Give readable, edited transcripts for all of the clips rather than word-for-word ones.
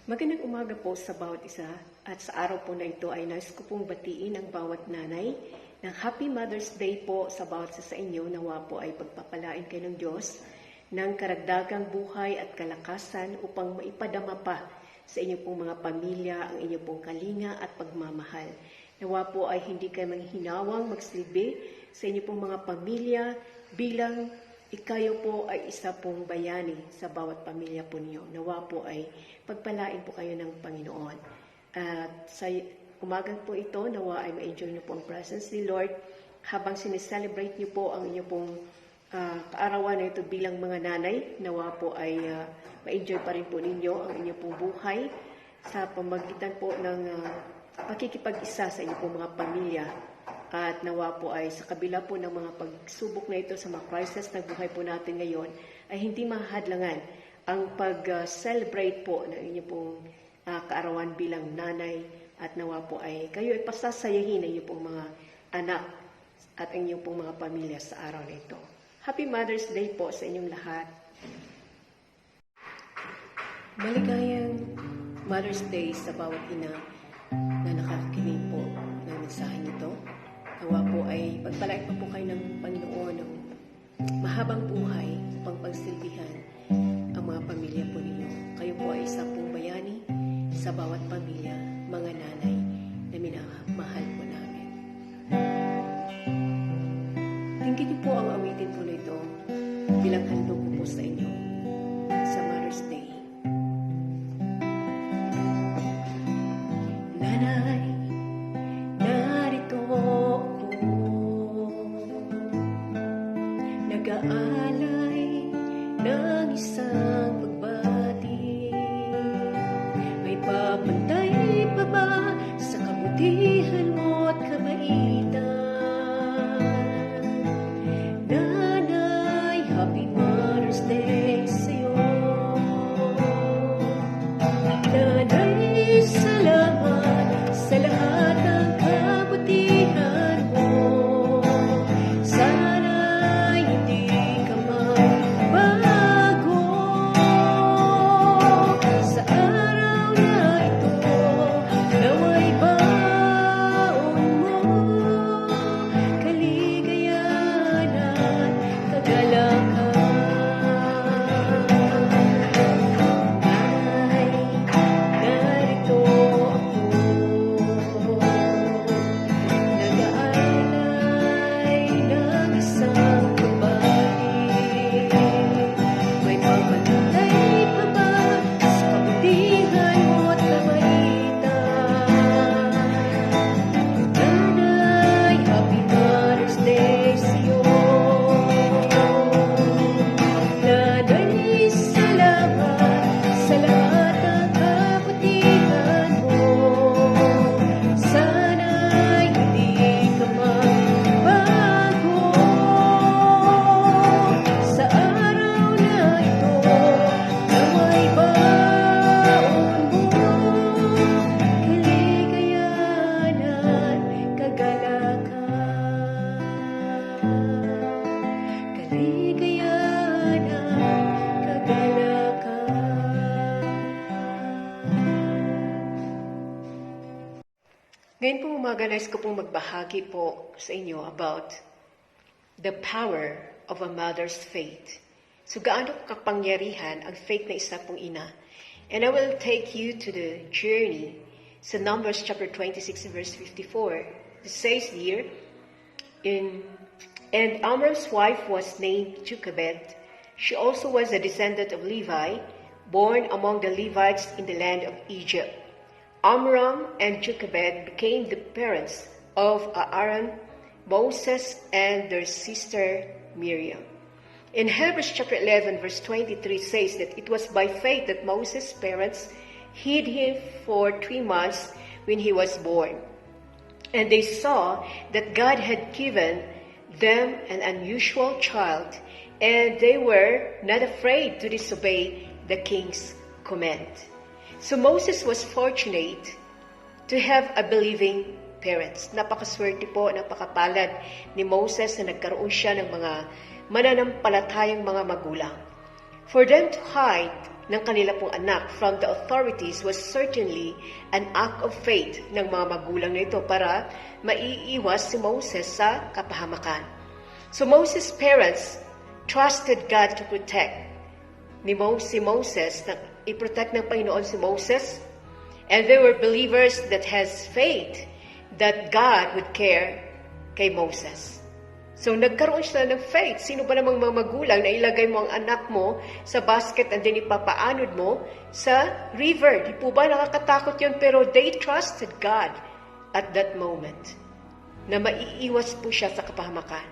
Magandang umaga po sa bawat isa at sa araw po na ito ay nais ko pong batiin ang bawat nanay ng Happy Mother's Day po sa bawat isa sa inyo. Nawa po ay pagpapalain kayo ng Diyos ng karagdagang buhay at kalakasan upang maipadama pa sa inyo pong mga pamilya ang inyo pong kalinga at pagmamahal. Nawa po ay hindi kayo manghinawang magsilbi sa inyo pong mga pamilya bilang ikayo po ay isa pong bayani sa bawat pamilya po niyo. Nawa po ay pagpalain po kayo ng Panginoon. At sa umagang po ito, nawa ay ma-enjoy niyo po ang presence ni Lord habang sineselebrate niyo po ang inyo pong kaarawan na ito bilang mga nanay. Nawa po ay ma-enjoy pa rin po ninyo ang inyo pong buhay sa pamagitan po ng pakikipag-isa sa inyo pong mga pamilya. At nawa po ay sa kabila po ng mga pagsubok na ito sa mga crisis na buhay po natin ngayon, ay hindi mahadlangan ang pag-celebrate po ng inyong pong kaarawan bilang nanay. At nawa po ay kayo ay pasasayahin ng inyong pong mga anak at ang inyong pong mga pamilya sa araw na ito. Happy Mother's Day po sa inyong lahat. Maligayang Mother's Day sa bawat ina na nakakinig po ng mensahe nito. Nawa po ay pagpalain pa po kayo ng Panginoon ng mahabang buhay upang pagsilbihan ang mga pamilya po ninyo. Kayo po ay isa pong bayani sa bawat pamilya, mga nanay na minamahal po namin. Tingin niyo po ang awitin po na ito bilang handog ko po sa inyo sa Mother's Day. Nanay, narito nag-aalay ng isang pagbati. May papantay pa ba sa kabutihan mo at kabaitan? Nanay, Happy Mother's Day sa'yo. Nanay, salamat sa lahat ng kabutihan mo. Ngayon po umaga, nais ko pong magbahagi po sa inyo about the power of a mother's faith. So gaano kapangyarihan ang faith na isa pong ina. And I will take you to the journey sa Numbers chapter 26 verse 54. It says here, and Amram's wife was named Jochebed. She also was a descendant of Levi, born among the Levites in the land of Egypt. Amram and Jochebed became the parents of Aaron, Moses, and their sister Miriam. In Hebrews chapter 11 verse 23 says that it was by faith that Moses' parents hid him for 3 months when he was born. And they saw that God had given them an unusual child, and they were not afraid to disobey the king's command. So Moses was fortunate to have a believing parents. Napakaswerte po, napakapalad ni Moses na nagkaroon siya ng mga mananampalatayang mga magulang. For them to hide ng kanila pong anak from the authorities was certainly an act of faith ng mga magulang na ito para maiiwas si Moses sa kapahamakan. So Moses' parents trusted God to protect si Moses, na i-protect ng Panginoon si Moses, and they were believers that has faith that God would care kay Moses. So, nagkaroon sila ng faith. Sino ba namang mga magulang na ilagay mo ang anak mo sa basket and then ipapaanod mo sa river? Di po ba nakakatakot yun? Pero they trusted God at that moment na maiiwas po siya sa kapahamakan.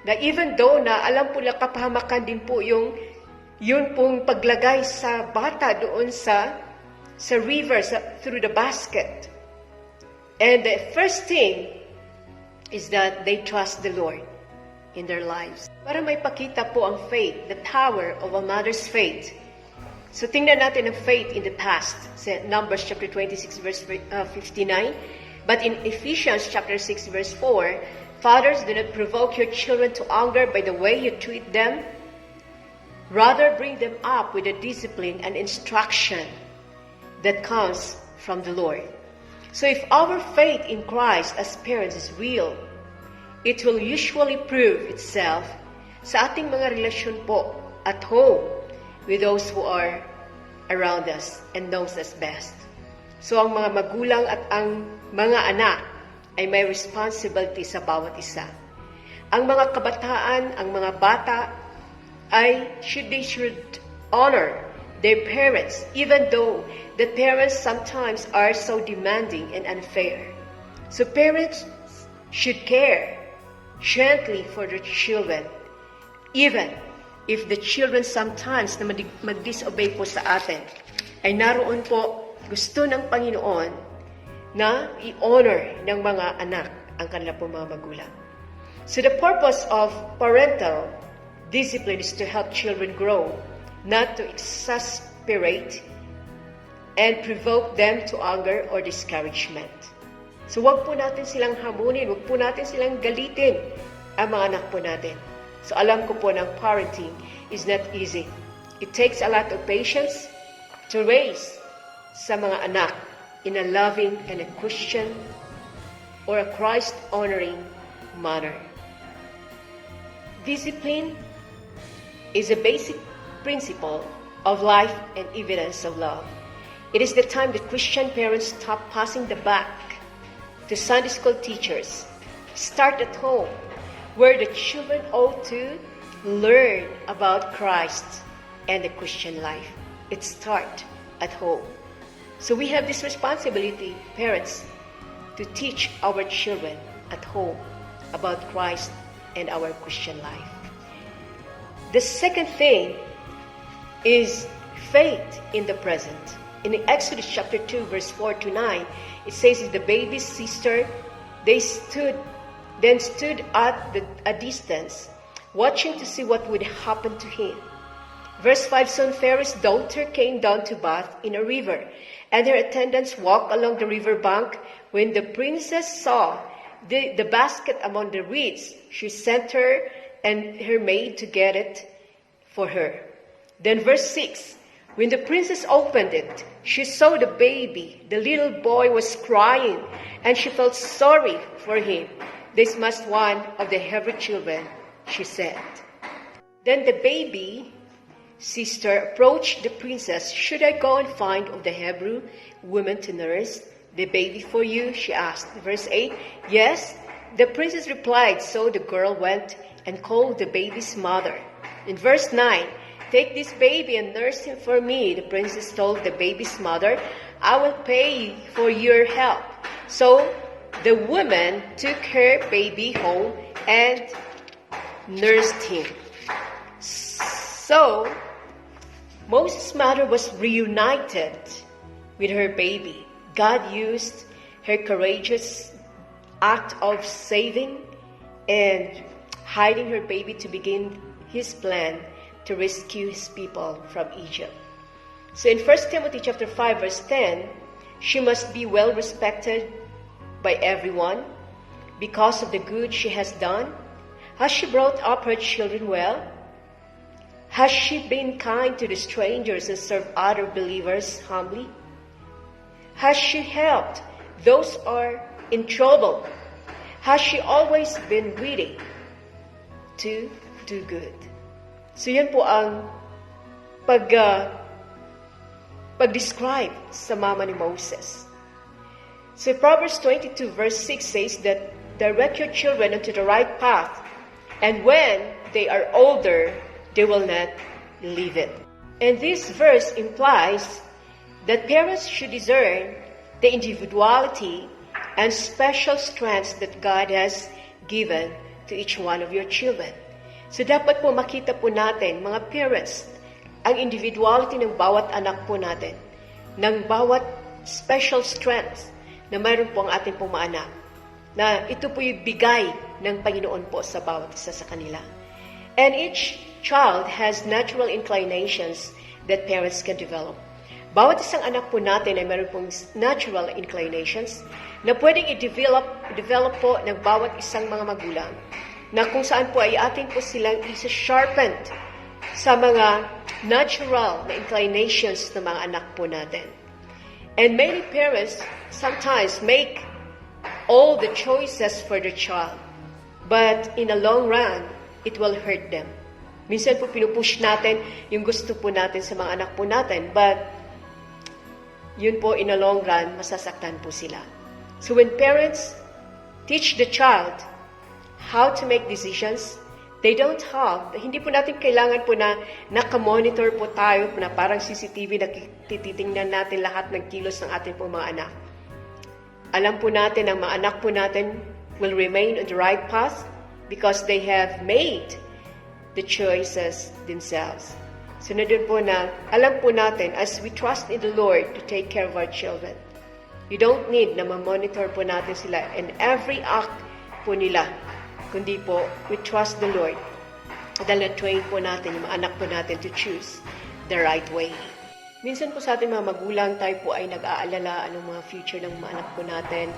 Na even though na alam po na kapahamakan din po yun pong paglagay sa bata doon sa river, through the basket. And the first thing is that they trust the Lord in their lives. Para may pakita po ang faith, the power of a mother's faith. So tingnan natin ang faith in the past. Sa Numbers chapter 26 verse 59. But in Ephesians chapter 6 verse 4, fathers, do not provoke your children to anger by the way you treat them. Rather, bring them up with the discipline and instruction that comes from the Lord. So if our faith in Christ as parents is real, it will usually prove itself sa ating mga relasyon po at home with those who are around us and knows us best. So ang mga magulang at ang mga anak ay may responsibility sa bawat isa. Ang mga kabataan, ang mga bata ay should honor their parents, even though the parents sometimes are so demanding and unfair. So parents should care gently for their children, even if the children sometimes na mag-disobey po sa atin, ay naroon po gusto ng Panginoon na i-honor ng mga anak ang kanila po mga magulang. So the purpose of parental discipline is to help children grow, not to exasperate and provoke them to anger or discouragement. So wag po natin silang hamunin, wag po natin silang galitin ang mga anak po natin. So alam ko po ng parenting is not easy. It takes a lot of patience to raise sa mga anak in a loving and a Christian or a Christ-honoring manner. Discipline is a basic principle of life and evidence of love. It is the time that Christian parents stop passing the buck to Sunday school teachers. Start at home, where the children ought to learn about Christ and the Christian life. It starts at home. So we have this responsibility, parents, to teach our children at home about Christ and our Christian life. The second thing is faith in the present. In Exodus chapter 2, verse 4 to 9, it says that the baby's sister, they stood at a distance, watching to see what would happen to him. Verse 5, soon Pharaoh's daughter came down to bath in a river, and her attendants walked along the river bank. When the princess saw the basket among the reeds, she sent her and her maid to get it for her. Then verse 6, when the princess opened it, she saw the baby. The little boy was crying, and she felt sorry for him. This must one of the Hebrew children, she said. Then the baby sister approached the princess. Should I go and find of the Hebrew woman to nurse the baby for you? She asked. Verse 8, yes, the princess replied. So the girl went and called the baby's mother. In verse 9, take this baby and nurse him for me. The princess told the baby's mother, I will pay for your help. So the woman took her baby home and nursed him. So Moses' mother was reunited with her baby. God used her courageous act of saving and hiding her baby to begin his plan to rescue his people from Egypt. So in 1 Timothy chapter 5 verse 10, she must be well respected by everyone because of the good she has done. Has she brought up her children well? Has she been kind to the strangers and served other believers humbly? Has she helped those who are in trouble? Has she always been ready to do good? So yan po ang pag-describe sa mama ni Moses. So Proverbs 22 verse 6 says that direct your children into the right path, and when they are older, they will not leave it. And this verse implies that parents should discern the individuality and special strengths that God has given to each one of your children. So dapat po makita po natin, mga parents, ang individuality ng bawat anak po natin, ng bawat special strengths na mayroon po ang ating pong mga anak, na ito po yung bigay ng Panginoon po sa bawat isa sa kanila. And each child has natural inclinations that parents can develop. Bawat isang anak po natin ay mayroon pong natural inclinations na pwedeng i-develop po ng bawat isang mga magulang, na kung saan po ay ating po silang isa-sharpened sa mga natural na inclinations ng mga anak po natin. And many parents sometimes make all the choices for their child, but in the long run, it will hurt them. Minsan po pinupush natin yung gusto po natin sa mga anak po natin, but yun po in the long run, masasaktan po sila. So when parents teach the child how to make decisions, they don't have, hindi po natin kailangan po na nakamonitor po tayo, na parang CCTV na tititingnan natin lahat ng kilos ng ating po mga anak. Alam po natin ang mga anak po natin will remain on the right path because they have made the choices themselves. So na doon po na alam po natin as we trust in the Lord to take care of our children. You don't need na ma-monitor po natin sila in every act po nila, kundi po we trust the Lord dahil na-train po natin yung mga anak po natin to choose the right way. Minsan po sa ating mga magulang, tayo po ay nag-aalala anong mga future ng mga anak po natin,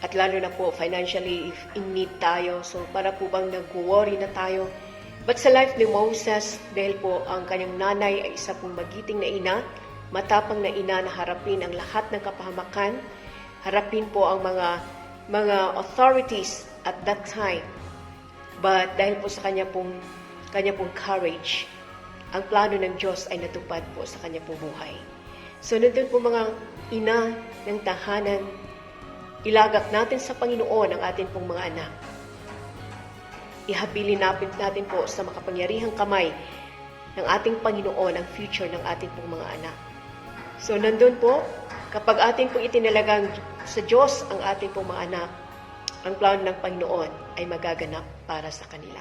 at lalo na po financially if in need tayo, so para po bang nag-worry na tayo. But sa life ni Moses, dahil po ang kanyang nanay ay isa pong magiting na ina, matapang na ina na harapin ang lahat ng kapahamakan, harapin po ang mga authorities at that time. But dahil po sa kanya pong courage, ang plano ng Diyos ay natupad po sa kanya pong buhay. So nandun po mga ina ng tahanan, ilagak natin sa Panginoon ang ating pong mga anak. Ihabilin natin po sa makapangyarihang kamay ng ating Panginoon ang future ng ating pong mga anak. So nandun po, kapag ating pong itinalagang sa Diyos ang ating pong mga anak, ang plano ng Panginoon ay magaganap para sa kanila.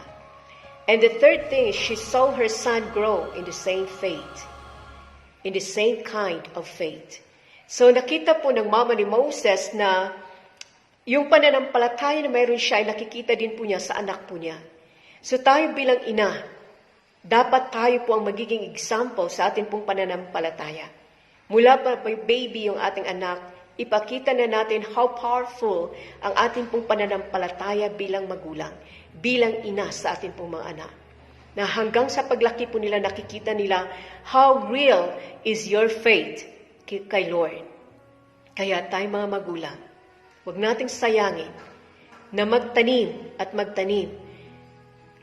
And the third thing is, she saw her son grow in the same faith, in the same kind of faith. So nakita po ng mama ni Moses na yung pananampalataya na mayroon siya ay nakikita din po niya sa anak po niya. So tayo bilang ina, dapat tayo po ang magiging example sa ating pong pananampalataya. Mula pa baby yung ating anak, ipakita na natin how powerful ang ating pong pananampalataya bilang magulang, bilang ina sa ating pong mga anak. Na hanggang sa paglaki po nila, nakikita nila how real is your faith kay Lord. Kaya tayo mga magulang, huwag nating sayangin na magtanim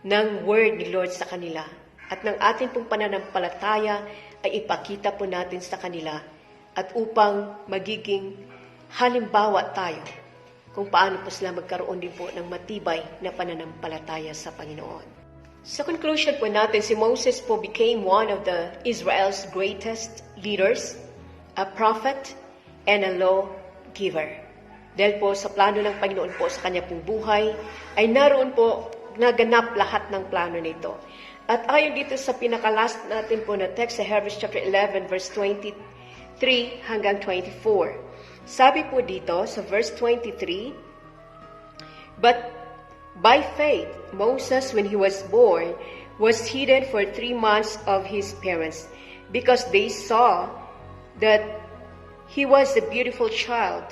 ng word ni Lord sa kanila, at ng ating pong pananampalataya ay ipakita po natin sa kanila, at upang magiging halimbawa tayo kung paano po sila magkaroon din po ng matibay na pananampalataya sa Panginoon. Sa conclusion po natin, si Moses po became one of the Israel's greatest leaders, a prophet, and a lawgiver. Dahil po sa plano ng Panginoon po sa kanya pong buhay, ay naroon po naganap lahat ng plano nito. At ayon dito sa pinaka-last natin po na text sa Hebrews chapter 11 verse 23 hanggang 24. Sabi po dito sa verse 23, "But by faith, Moses, when he was born, was hidden for 3 months of his parents, because they saw that he was a beautiful child,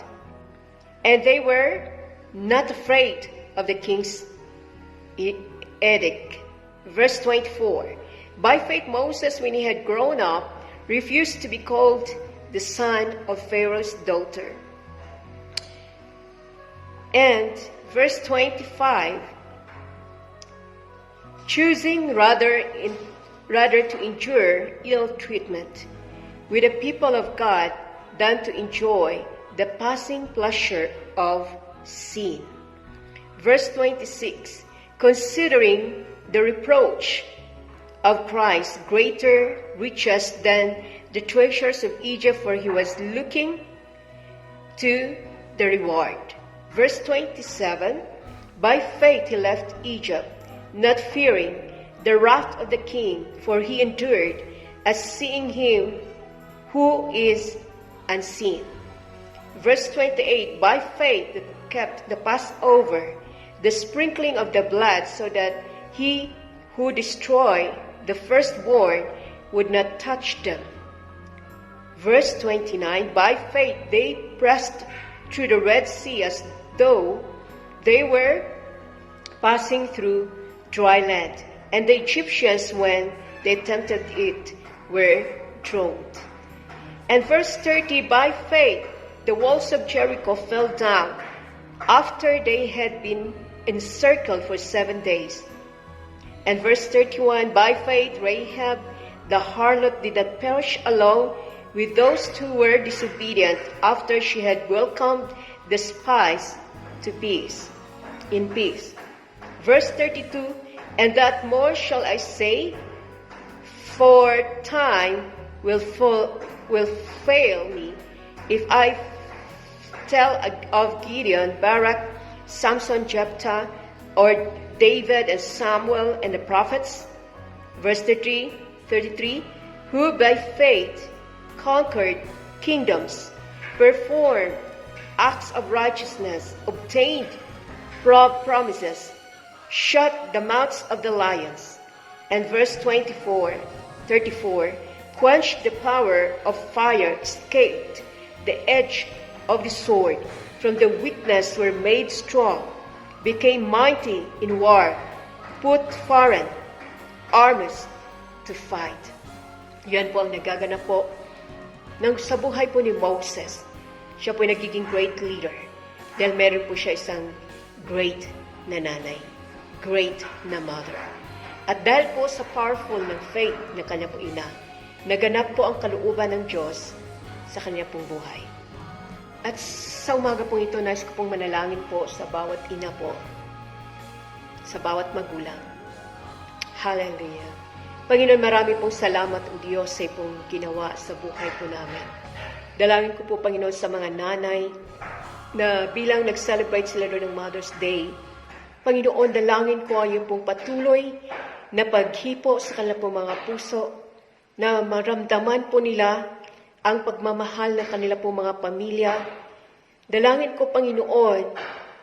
and they were not afraid of the king's edict." Verse 24, By faith, Moses, when he had grown up, refused to be called the son of Pharaoh's daughter. And verse 25, choosing rather to endure ill treatment with the people of God than to enjoy the passing pleasure of sin. Verse 26, considering the reproach of Christ greater riches than the treasures of Egypt, for he was looking to the reward. Verse 27, by faith he left Egypt, not fearing the wrath of the king, for he endured as seeing him who is unseen. Verse 28, by faith he kept the Passover, the sprinkling of the blood, so that he who destroyed the firstborn would not touch them. Verse 29, by faith they pressed through the Red Sea as though they were passing through dry land, and the Egyptians, when they tempted it, were drowned. And verse 30, by faith the walls of Jericho fell down after they had been encircled for 7 days. And verse 31, by faith Rahab the harlot did not perish along with those who were disobedient after she had welcomed the spies to peace, in peace. Verse 32, and that more shall I say, for time will fail me, if I tell of Gideon, Barak, Samson, Jephthah, or David and Samuel and the prophets. Verse 33, who by faith conquered kingdoms, performed acts of righteousness, obtained promises, shut the mouths of the lions. And verse 34, quenched the power of fire, escaped the edge of the sword, from the weakness were made strong, became mighty in war, put foreign armies to fight. Yan po ang nagaganap po sa buhay po ni Moses. Siya po nagiging great leader dahil meron po siya isang great na nanay, great na mother. At dahil po sa powerful ng faith na kanya po ina, naganap po ang kalooban ng Diyos sa kanya pong buhay. At sa umaga po ito, nais ko pong manalangin po sa bawat ina po, sa bawat magulang. Hallelujah. Panginoon, marami pong salamat o Diyos sa pong ginawa sa buhay po namin. Dalangin ko po, Panginoon, sa mga nanay na bilang nag-celebrate sila doon ng Mother's Day. Panginoon, dalangin ko ang iyong pong patuloy na paghipo sa kanilang pong mga puso, na maramdaman po nila ang pagmamahal ng kanila pong mga pamilya. Dalangin ko, Panginoon,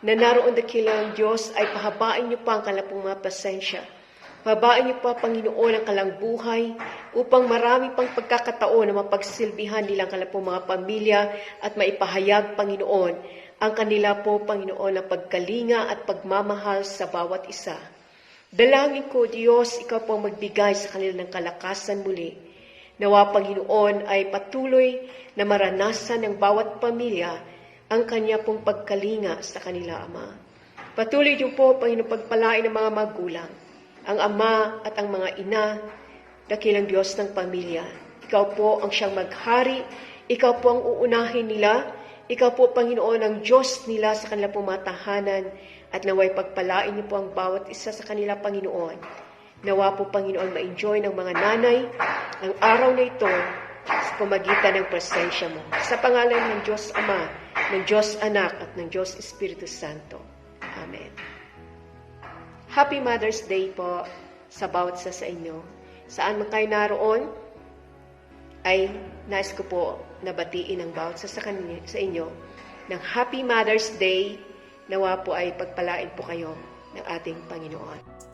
na naroon dakilang Diyos ay pahabain niyo pa ang kanilang pong mga pasensya. Pahabain niyo pa, Panginoon, ang kanilang buhay upang marami pang pagkakataon na mapagsilbihan nilang kanilang pong mga pamilya at maipahayag, Panginoon, ang kanila po, Panginoon, na pagkalinga at pagmamahal sa bawat isa. Dalangin ko, Diyos, ikaw po ang magbigay sa kanila ng kalakasan muli. Nawa, Panginoon, ay patuloy na maranasan ng bawat pamilya ang kanya pong pagkalinga sa kanila, Ama. Patuloy niyo po, Panginoon, pagpalain ng mga magulang, ang ama at ang mga ina, dakilang Diyos ng pamilya. Ikaw po ang siyang maghari, ikaw po ang uunahin nila, ikaw po, Panginoon, ang Diyos nila sa kanila pong mga tahanan, at naway pagpalain niyo po ang bawat isa sa kanila, Panginoon. Nawa po, Panginoon, ma-enjoy ng mga nanay ang araw na ito sa pamagitan ng presensya mo. Sa pangalan ng Diyos Ama, ng Diyos Anak, at ng Diyos Espiritu Santo. Amen. Happy Mother's Day po sa bawat isa sa inyo. Saan man kayo naroon, ay nais ko po na batiin ang bawat isa sa inyo ng Happy Mother's Day. Nawa po ay pagpalain po kayo ng ating Panginoon.